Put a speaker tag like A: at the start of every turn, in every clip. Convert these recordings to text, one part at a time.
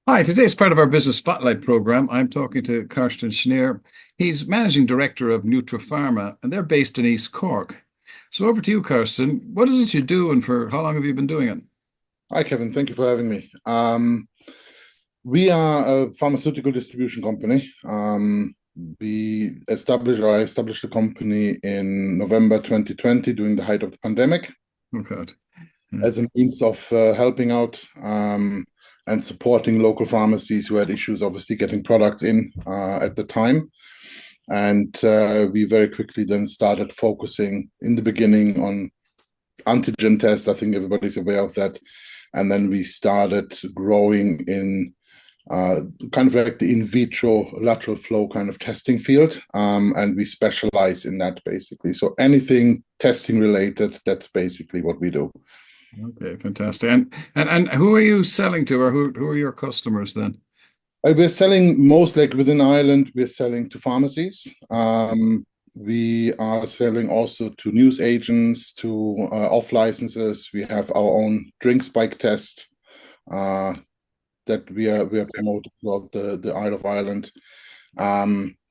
A: Hi, today's part of our Business Spotlight program. I'm talking to Carsten Schnier. He's managing director of Neutrapharma, and they're based in East Cork. So over to you, Carsten. What is it you do, and for how long have you been doing it?
B: Hi, Kevin. Thank you for having me. We are a pharmaceutical distribution company. I established the company in November 2020 during the height of the pandemic
A: Oh, God. Yeah.
B: as a means of helping out and supporting local pharmacies who had issues, obviously, getting products in at the time. And we very quickly then started focusing in the beginning on antigen tests. I think everybody's aware of that. And then we started growing in kind of like the in vitro lateral flow kind of testing field. And we specialize in that basically. So anything testing related, that's basically what we do.
A: Okay, fantastic. And who are you selling to, or who are your customers then?
B: We're selling most like within Ireland, we're selling to pharmacies. We are selling also to news agents, to off licenses. We have our own drink spike test uh, that we are promoting throughout the Isle of Ireland.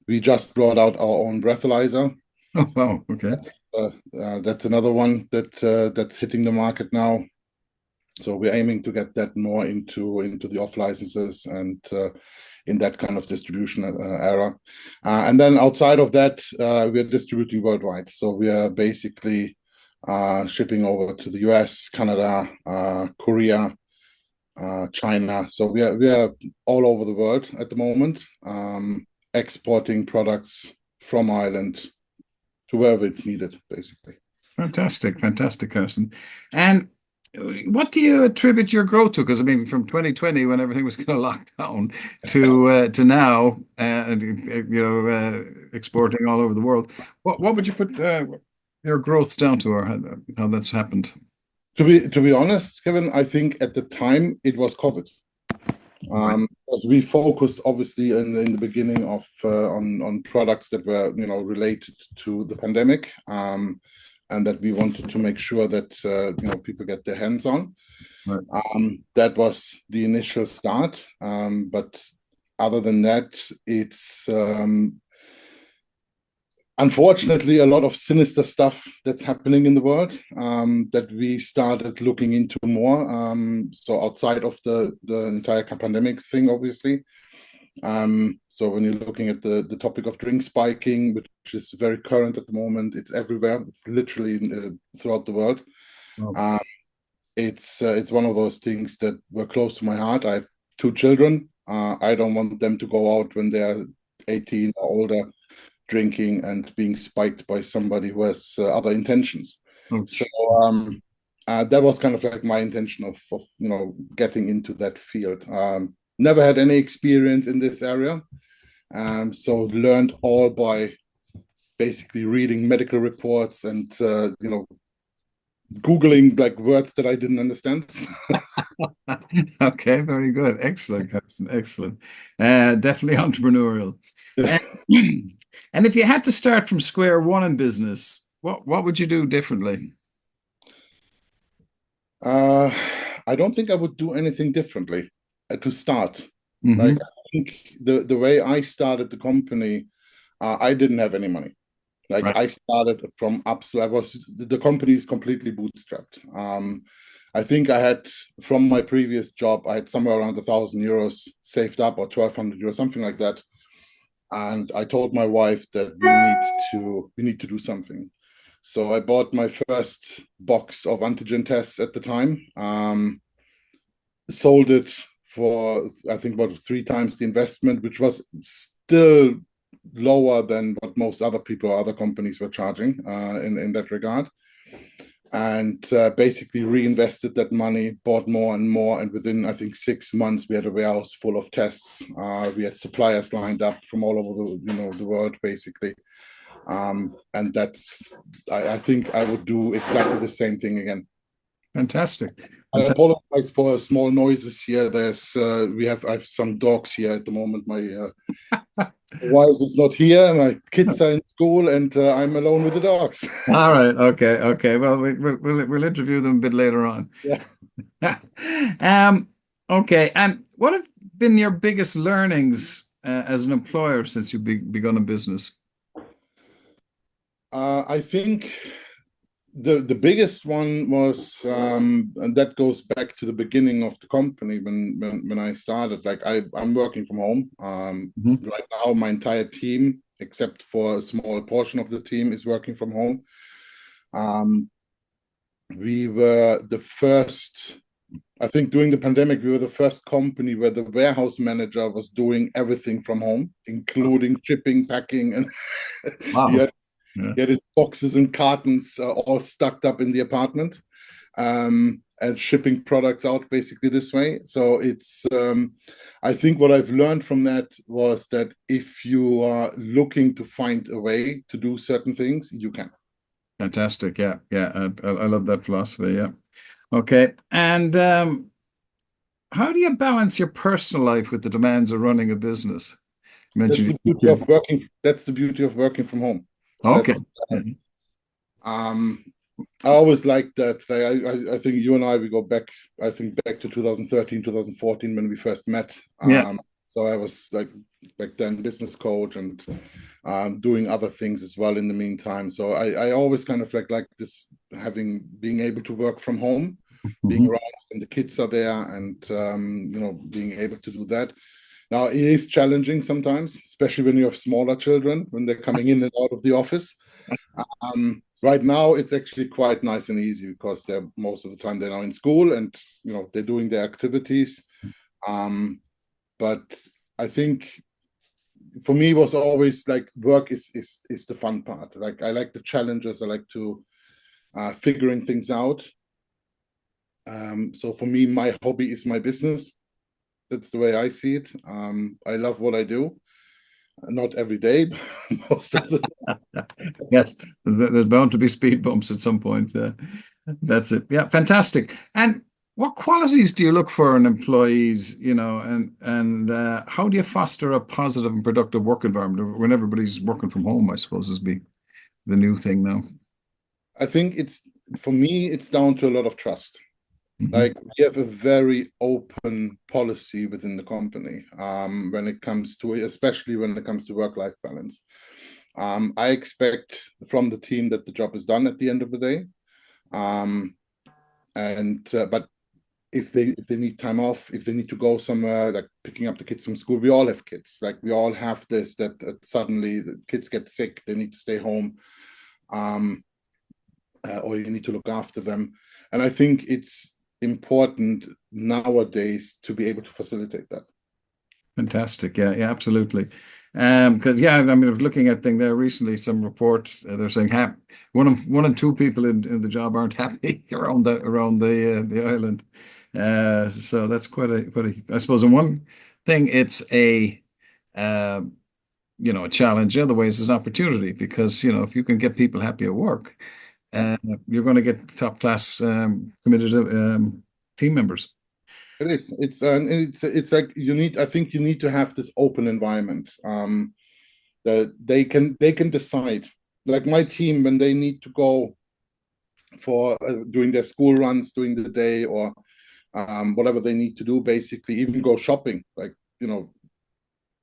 B: We just brought out our own breathalyzer.
A: Oh, wow. Okay.
B: That's another one that's hitting the market now. So we're aiming to get that more into the off licenses and in that kind of distribution era. And then outside of that, we're distributing worldwide. So we are basically shipping over to the US, Canada, Korea, China. So we are all over the world at the moment, exporting products from Ireland to wherever it's needed, basically.
A: Fantastic, fantastic, Carsten. And what do you attribute your growth to? Because I mean, from 2020, when everything was kind of locked down, to now, exporting all over the world. What would you put your growth down to, or how that's happened?
B: To be honest, Kevin, I think at the time it was COVID.
A: Right.
B: Because we focused obviously in the beginning of on products that were related to the pandemic, and that we wanted to make sure that people get their hands on.
A: Right.
B: That was the initial start, but other than that, it's unfortunately a lot of sinister stuff that's happening in the world that we started looking into more. So outside of the entire pandemic thing, obviously. So when you're looking at the topic of drink spiking, which is very current at the moment, it's everywhere. It's literally throughout the world.
A: Well,
B: Um, it's one of those things that were close to my heart. I have two children. I don't want them to go out when they're 18 or older drinking and being spiked by somebody who has other intentions. So
A: ouch.
B: that was kind of like my intention of getting into that field. Never had any experience in this area, so learned all by basically reading medical reports and googling like words that I didn't understand.
A: Okay, very good. Excellent, Carsten. Excellent. Definitely entrepreneurial. And, and if you had to start from square one in business, what would you do differently?
B: Uh, I don't think I would do anything differently to start. Like
A: Hmm.
B: I think the way I started the company, I didn't have any money. Like
A: Right.
B: I started from absolute. The company is completely bootstrapped. I think I had from my previous job, I had somewhere around €1,000 saved up or €1,200, something like that. And I told my wife that we need to do something. So I bought my first box of antigen tests at the time. Sold it for I think about three times the investment, which was still lower than what most other people or other companies were charging in that regard. And basically reinvested that money, bought more and more, and within I think 6 months we had a warehouse full of tests. We had suppliers lined up from all over the world, basically. And I think I would do exactly the same thing again.
A: Fantastic.
B: I
A: Fantastic.
B: apologize for small noises here. I have some dogs here at the moment. My wife is not here. My kids are in school, and I'm alone with the dogs.
A: All right. Okay. Okay. Well, we'll interview them a bit later on.
B: Yeah.
A: Um, okay. And what if been your biggest learnings as an employer since you've begun a business?
B: I think the biggest one was, and that goes back to the beginning of the company when I started. Like I'm working from home.
A: Mhm.
B: Right now, my entire team, except for a small portion of the team, is working from home. Um, we were the first. I think during the pandemic, we were the first company where the warehouse manager was doing everything from home, including shipping, packing, and he
A: Wow.
B: had
A: Yeah.
B: he had his boxes and cartons all stacked up in the apartment, and shipping products out basically this way. So I think what I've learned from that was that if you are looking to find a way to do certain things, you can.
A: Fantastic. Yeah. Yeah. I love that philosophy. Yeah. Okay. And how do you balance your personal life with the demands of running a business? You
B: That's
A: mentioned
B: the
A: your
B: beauty of
A: kids.
B: working. That's the beauty of working from home.
A: Okay.
B: That's
A: Yeah.
B: um, I always liked that. I think you and we go back. I think back to 2013, 2014 when we first met.
A: Yeah.
B: So I was like back then business coach and doing other things as well in the meantime. So I always kind of like this being able to work from home, being
A: Mhm.
B: around when the kids are there, and being able to do that. Now it is challenging sometimes, especially when you have smaller children when they're coming in and out of the office. Right now, it's actually quite nice and easy because they're most of the time they're now in school and they're doing their activities. Um, but I think for me it was always like work is the fun part. Like I like the challenges. I like to figuring things out. So for me, my hobby is my business. That's the way I see it. I love what I do. Not every day, but most of the
A: Yes, there's bound to be speed bumps at some point. That's it. Yeah, fantastic. And what qualities do you look for in employees, and how do you foster a positive and productive work environment when everybody's working from home, I suppose, is be the new thing now.
B: I think it's for me, it's down to a lot of trust.
A: Hmm.
B: Like we have a very open policy within the company when it comes to, especially when it comes to work-life balance. I expect from the team that the job is done at the end of the day. Um, and but if they need time off, if they need to go somewhere, like picking up the kids from school, we all have kids. Like we all have this that suddenly the kids get sick, they need to stay home. Um, or you need to look after them. And I think it's important nowadays to be able to facilitate that.
A: Fantastic. Yeah, yeah, absolutely. Because yeah, I mean, I was looking at thing there recently, some report they're saying one in two people in the job aren't happy around the island. So that's quite a I suppose in one thing it's a uh, a challenge. In other ways, it's an opportunity because if you can get people happy at work,
B: Yeah,
A: you're going to get top class committed team members.
B: it is. It's like you need. I think you need to have this open environment that they can decide. Like my team, when they need to go for doing their school runs during the day or whatever they need to do, basically even go shopping. Like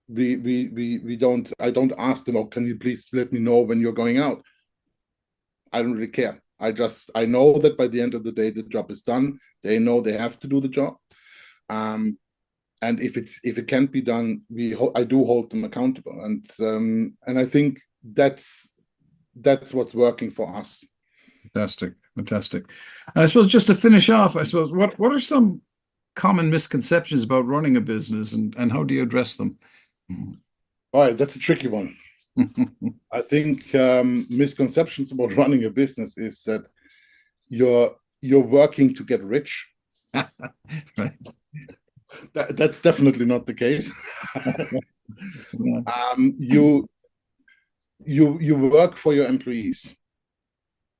B: we don't. I don't ask them. Oh, can you please let me know when you're going out? I don't really care. I know that by the end of the day the job is done. They know they have to do the job. Um, and if it can't be done, I do hold them accountable. And I think that's what's working for us.
A: Fantastic, fantastic. And I suppose just to finish off, I suppose what are some common misconceptions about running a business and how do you address them?
B: All right, that's a tricky one. I think misconceptions about running a business is that you're working to get rich.
A: Right.
B: That's definitely not the case.
A: Yeah.
B: You work for your employees.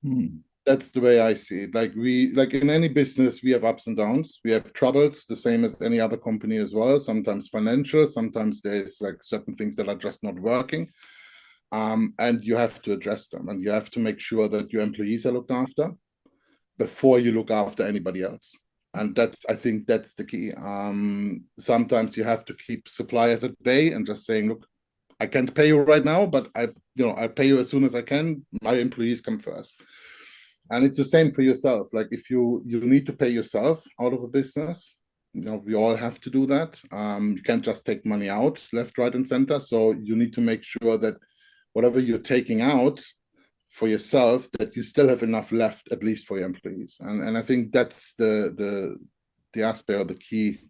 A: Hmm.
B: That's the way I see it. Like in any business, we have ups and downs. We have troubles, the same as any other company as well. Sometimes financial, sometimes there's like certain things that are just not working. And you have to address them, and you have to make sure that your employees are looked after before you look after anybody else. And I think that's the key. Sometimes you have to keep suppliers at bay and just saying, look, I can't pay you right now, but I pay you as soon as I can. My employees come first. And it's the same for yourself. Like if you need to pay yourself out of a business, we all have to do that. You can't just take money out left, right, and center. So you need to make sure that whatever you're taking out for yourself, that you still have enough left, at least for your employees. And I think that's the aspect or the key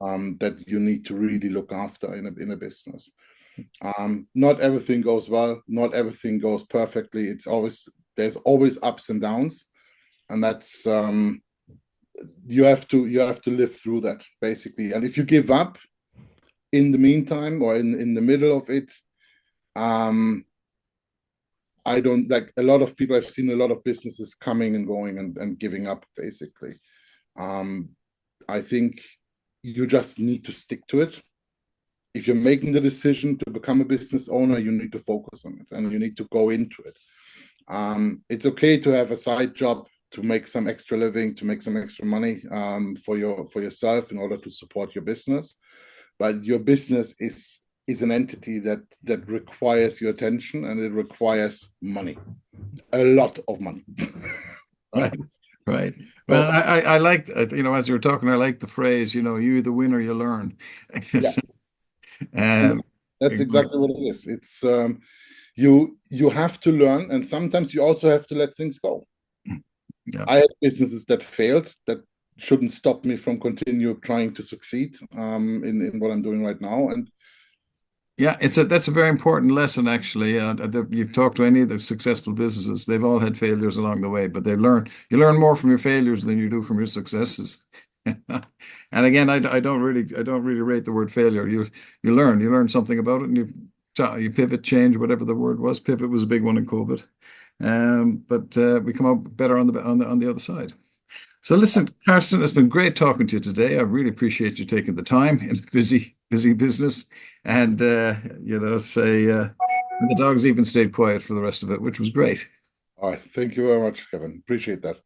B: that you need to really look after in a business. Not everything goes well, not everything goes perfectly. There's always ups and downs, and that's you have to live through that basically. And if you give up in the meantime or in the middle of it, I don't like a lot of people. I've seen a lot of businesses coming and going and giving up basically. I think you just need to stick to it. If you're making the decision to become a business owner, you need to focus on it and you need to go into it. It's okay to have a side job to make some extra living, to make some extra money for yourself in order to support your business. But your business is an entity that requires your attention, and it requires money, a lot of money.
A: Right, right. Well, I like, as you were talking, I like the phrase, you either win or you learn.
B: Yeah,
A: Um,
B: that's exactly what it is. It's you have to learn, and sometimes you also have to let things go.
A: yeah.
B: I had businesses that failed that shouldn't stop me from continue trying to succeed in what I'm doing right now. And
A: Yeah, that's a very important lesson, actually. You've talked to any of the successful businesses; they've all had failures along the way, but you learn more from your failures than you do from your successes. And again, I don't really rate the word failure. You learn something about it, and you pivot, change, whatever the word was. Pivot was a big one in COVID, but we come out better on the other side. So listen, Carsten, it's been great talking to you today. I really appreciate you taking the time in a busy business, and and the dogs even stayed quiet for the rest of it, which was great.
B: all right, thank you very much, Kevin. Appreciate that.